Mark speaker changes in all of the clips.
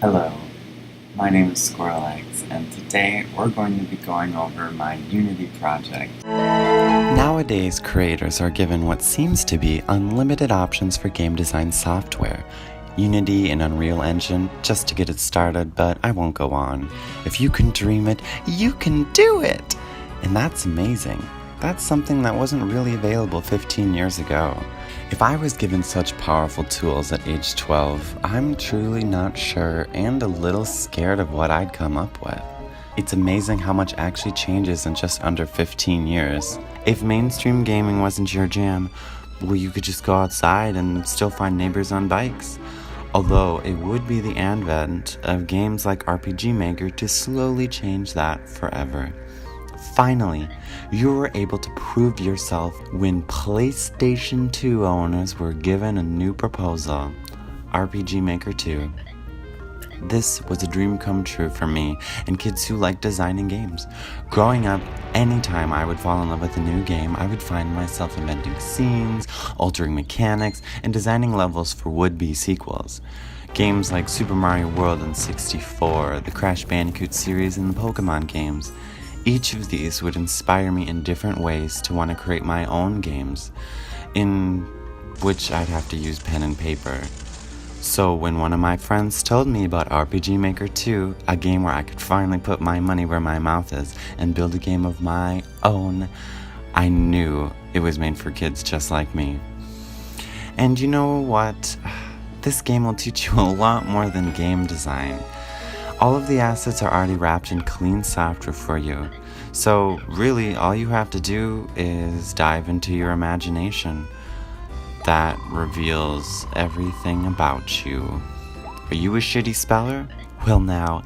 Speaker 1: Hello, my name is SquirrelX, and today we're going to be going over my Unity project. Nowadays, creators are given what seems to be unlimited options for game design software. Unity and Unreal Engine just to get it started, but I won't go on. If you can dream it, you can do it! And that's amazing. That's something that wasn't really available 15 years ago. If I was given such powerful tools at age 12, I'm truly not sure and a little scared of what I'd come up with. It's amazing how much actually changes in just under 15 years. If mainstream gaming wasn't your jam, well, you could just go outside and still find neighbors on bikes. Although it would be the advent of games like RPG Maker to slowly change that forever. Finally, you were able to prove yourself when PlayStation 2 owners were given a new proposal, RPG Maker 2. This was a dream come true for me and kids who like designing games. Growing up, anytime I would fall in love with a new game, I would find myself inventing scenes, altering mechanics, and designing levels for would-be sequels. Games like Super Mario World and 64, the Crash Bandicoot series, and the Pokemon games. Each of these would inspire me in different ways to want to create my own games, in which I'd have to use pen and paper. So when one of my friends told me about RPG Maker 2, a game where I could finally put my money where my mouth is and build a game of my own, I knew it was made for kids just like me. And you know what? This game will teach you a lot more than game design. All of the assets are already wrapped in clean software for you. So really, all you have to do is dive into your imagination. That reveals everything about you. Are you a shitty speller? Well now,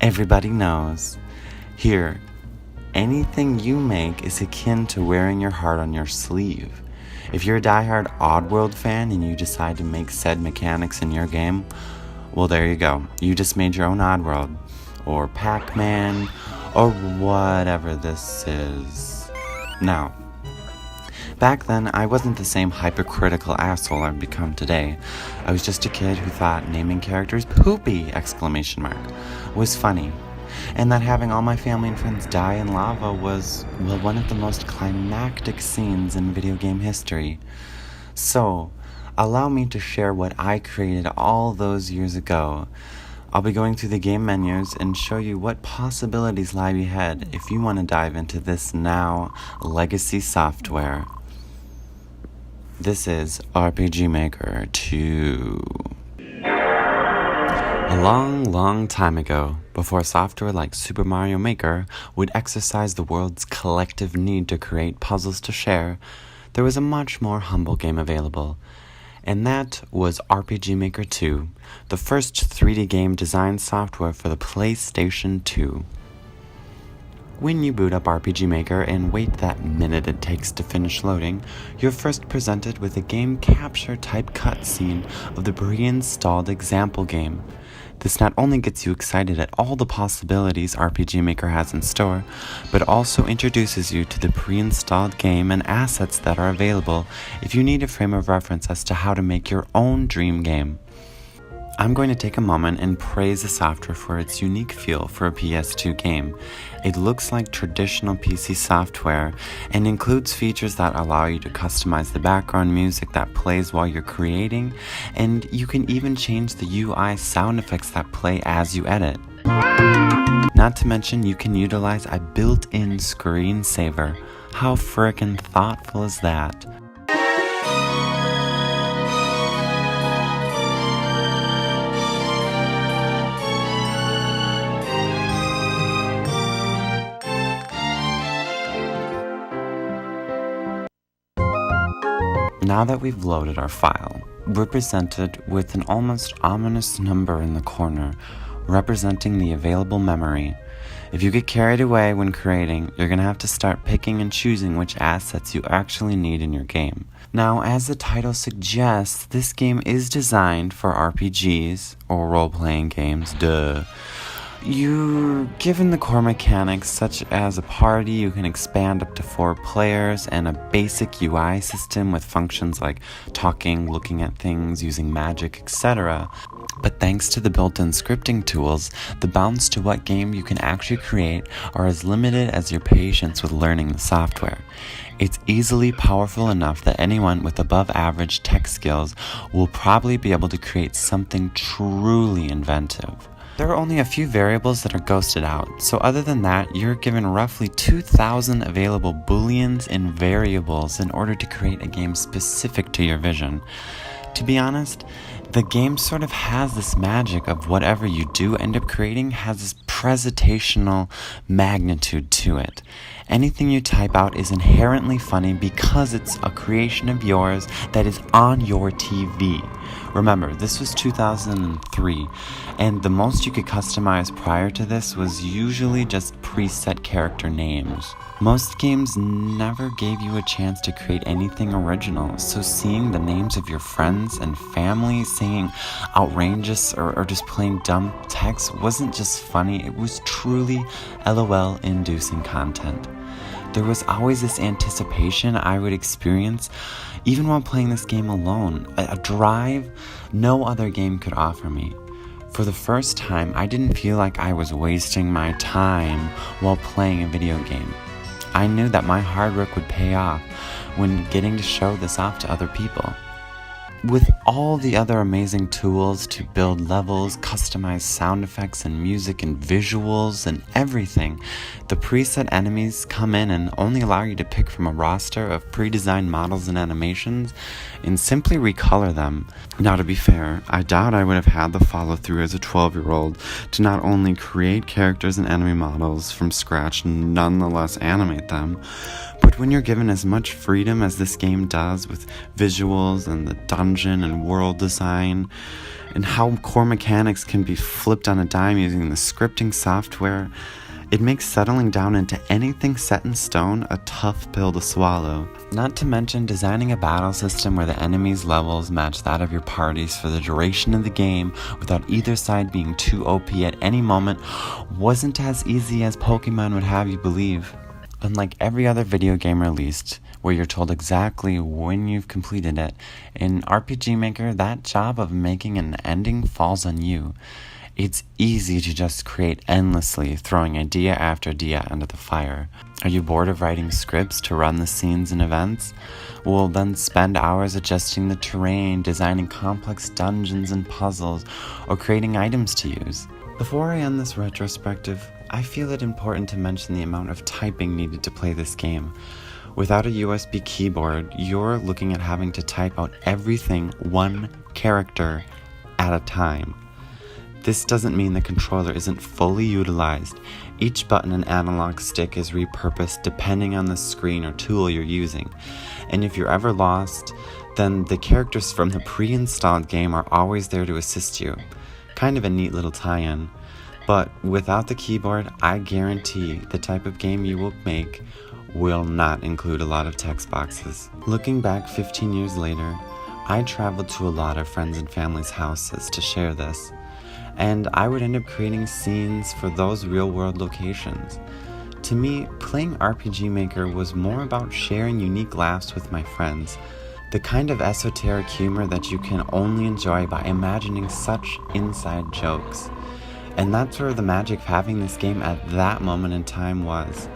Speaker 1: everybody knows. Here, anything you make is akin to wearing your heart on your sleeve. If you're a diehard Oddworld fan and you decide to make said mechanics in your game, well, there you go. You just made your own Oddworld, or Pac-Man, or whatever this is. Now, back then, I wasn't the same hypercritical asshole I've become today. I was just a kid who thought naming characters poopy! Was funny. And that having all my family and friends die in lava was, well, one of the most climactic scenes in video game history. So, allow me to share what I created all those years ago. I'll be going through the game menus and show you what possibilities lie ahead if you want to dive into this now legacy software. This is RPG Maker 2. A long time ago, before software like Super Mario Maker would exercise the world's collective need to create puzzles to share, there was a much more humble game available. And that was RPG Maker 2, the first 3D game design software for the PlayStation 2. When you boot up RPG Maker and wait that minute it takes to finish loading, you're first presented with a game capture type cutscene of the pre-installed example game. This not only gets you excited at all the possibilities RPG Maker has in store, but also introduces you to the pre-installed game and assets that are available if you need a frame of reference as to how to make your own dream game. I'm going to take a moment and praise the software for its unique feel for a PS2 game. It looks like traditional PC software and includes features that allow you to customize the background music that plays while you're creating, and you can even change the UI sound effects that play as you edit. Not to mention, you can utilize a built-in screensaver. How frickin' thoughtful is that? Now that we've loaded our file, we're presented with an almost ominous number in the corner, representing the available memory. If you get carried away when creating, you're going to have to start picking and choosing which assets you actually need in your game. Now, as the title suggests, this game is designed for RPGs, or role-playing games, duh. You're given the core mechanics such as a party you can expand up to 4 players and a basic UI system with functions like talking, looking at things, using magic, etc. But thanks to the built-in scripting tools, the bounds to what game you can actually create are as limited as your patience with learning the software. It's easily powerful enough that anyone with above average tech skills will probably be able to create something truly inventive. There are only a few variables that are ghosted out, so other than that, you're given roughly 2,000 available booleans and variables in order to create a game specific to your vision. To be honest, the game sort of has this magic of whatever you do end up creating has this presentational magnitude to it. Anything you type out is inherently funny because it's a creation of yours that is on your TV. Remember, this was 2003, and the most you could customize prior to this was usually just preset character names. Most games never gave you a chance to create anything original, so seeing the names of your friends and family saying outrageous or just plain dumb text wasn't just funny, it was truly LOL-inducing content. There was always this anticipation I would experience even while playing this game alone, a drive no other game could offer me. For the first time, I didn't feel like I was wasting my time while playing a video game. I knew that my hard work would pay off when getting to show this off to other people. With all the other amazing tools to build levels, customize sound effects and music and visuals and everything, the preset enemies come in and only allow you to pick from a roster of pre-designed models and animations and simply recolor them. Now, to be fair, I doubt I would have had the follow-through as a 12-year-old to not only create characters and enemy models from scratch and nonetheless animate them, but when you're given as much freedom as this game does with visuals and the dungeon and world design, and how core mechanics can be flipped on a dime using the scripting software, it makes settling down into anything set in stone a tough pill to swallow. Not to mention designing a battle system where the enemy's levels match that of your party's for the duration of the game without either side being too OP at any moment wasn't as easy as Pokemon would have you believe. Unlike every other video game released, where you're told exactly when you've completed it, in RPG Maker, that job of making an ending falls on you. It's easy to just create endlessly, throwing idea after idea into the fire. Are you bored of writing scripts to run the scenes and events? Well, then spend hours adjusting the terrain, designing complex dungeons and puzzles, or creating items to use. Before I end this retrospective, I feel it important to mention the amount of typing needed to play this game. Without a USB keyboard, you're looking at having to type out everything one character at a time. This doesn't mean the controller isn't fully utilized. Each button and analog stick is repurposed depending on the screen or tool you're using. And if you're ever lost, then the characters from the pre-installed game are always there to assist you. Kind of a neat little tie-in. But without the keyboard, I guarantee the type of game you will make will not include a lot of text boxes. Looking back 15 years later, I traveled to a lot of friends and family's houses to share this, and I would end up creating scenes for those real-world locations. To me, playing RPG Maker was more about sharing unique laughs with my friends, the kind of esoteric humor that you can only enjoy by imagining such inside jokes. And that's where the magic of having this game at that moment in time was.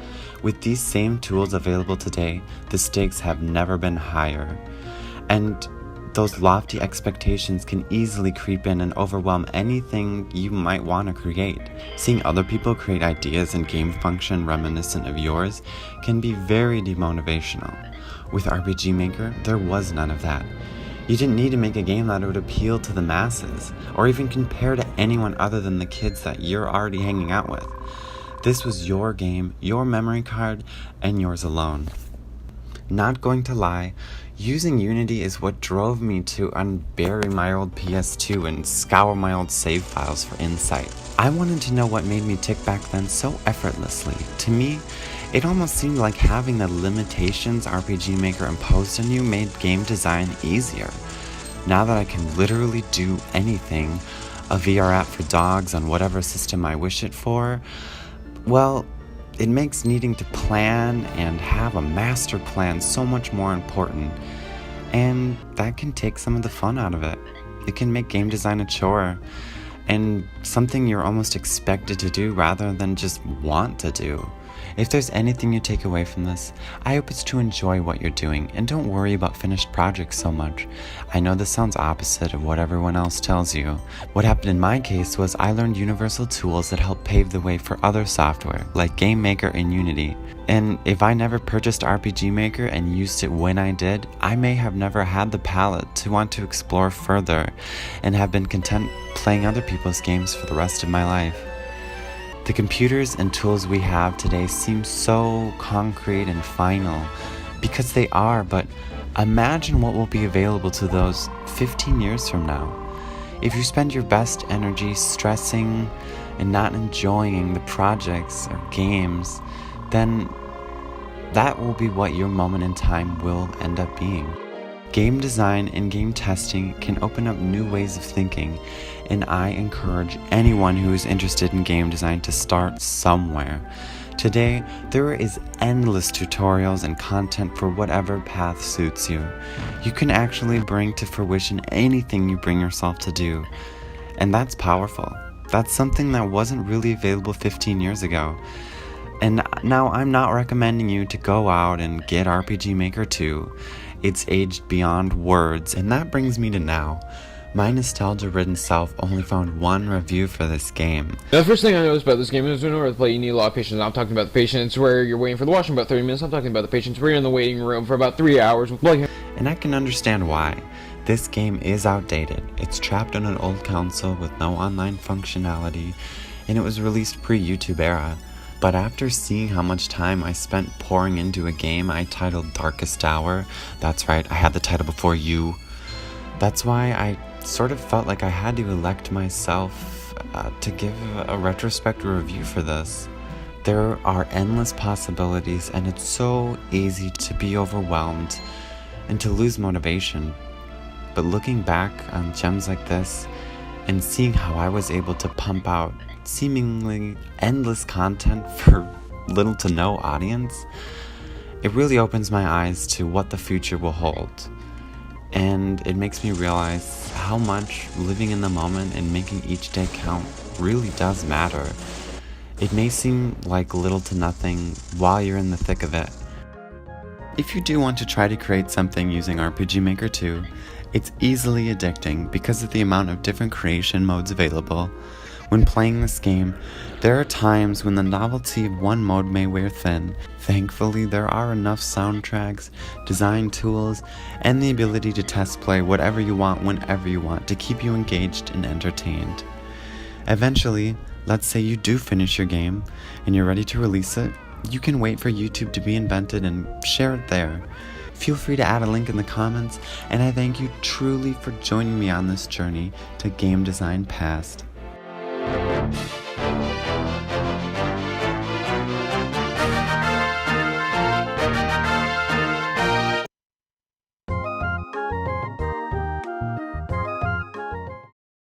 Speaker 1: With these same tools available today, the stakes have never been higher. And those lofty expectations can easily creep in and overwhelm anything you might want to create. Seeing other people create ideas and game function reminiscent of yours can be very demotivational. With RPG Maker, there was none of that. You didn't need to make a game that would appeal to the masses, or even compare to anyone other than the kids that you're already hanging out with. This was your game, your memory card, and yours alone. Not going to lie, using Unity is what drove me to unbury my old PS2 and scour my old save files for insight. I wanted to know what made me tick back then so effortlessly. To me, it almost seemed like having the limitations RPG Maker imposed on you made game design easier. Now that I can literally do anything, a VR app for dogs on whatever system I wish it for, well, it makes needing to plan and have a master plan so much more important. And that can take some of the fun out of it. It can make game design a chore and something you're almost expected to do rather than just want to do. If there's anything you take away from this, I hope it's to enjoy what you're doing and don't worry about finished projects so much. I know this sounds opposite of what everyone else tells you. What happened in my case was I learned universal tools that help pave the way for other software, like Game Maker and Unity. And if I never purchased RPG Maker and used it when I did, I may have never had the palate to want to explore further and have been content playing other people's games for the rest of my life. The computers and tools we have today seem so concrete and final because they are, but imagine what will be available to those 15 years from now. If you spend your best energy stressing and not enjoying the projects or games, then that will be what your moment in time will end up being. Game design and game testing can open up new ways of thinking, and I encourage anyone who is interested in game design to start somewhere. Today, there is endless tutorials and content for whatever path suits you. You can actually bring to fruition anything you bring yourself to do, and that's powerful. That's something that wasn't really available 15 years ago. And now I'm not recommending you to go out and get RPG Maker 2. It's aged beyond words, and that brings me to now. My nostalgia-ridden self only found one review for this game.
Speaker 2: Now, the first thing I noticed about this game is in order to play, you need a lot of patience. I'm talking about the patience where you're waiting for the washroom about 30 minutes. I'm talking about the patience where you're in the waiting room for about 3 hours.
Speaker 1: And I can understand why. This game is outdated. It's trapped on an old console with no online functionality, and it was released pre-YouTube era. But after seeing how much time I spent pouring into a game I titled Darkest Hour, that's right, I had the title before you, that's why I sort of felt like I had to elect myself to give a retrospective review for this. There are endless possibilities, and it's so easy to be overwhelmed and to lose motivation. But looking back on gems like this and seeing how I was able to pump out seemingly endless content for little to no audience, it really opens my eyes to what the future will hold. And it makes me realize how much living in the moment and making each day count really does matter. It may seem like little to nothing while you're in the thick of it. If you do want to try to create something using RPG Maker 2, it's easily addicting because of the amount of different creation modes available. When playing this game, there are times when the novelty of one mode may wear thin. Thankfully, there are enough soundtracks, design tools, and the ability to test play whatever you want whenever you want to keep you engaged and entertained. Eventually, let's say you do finish your game and you're ready to release it, you can wait for YouTube to be invented and share it there. Feel free to add a link in the comments, and I thank you truly for joining me on this journey to game design past.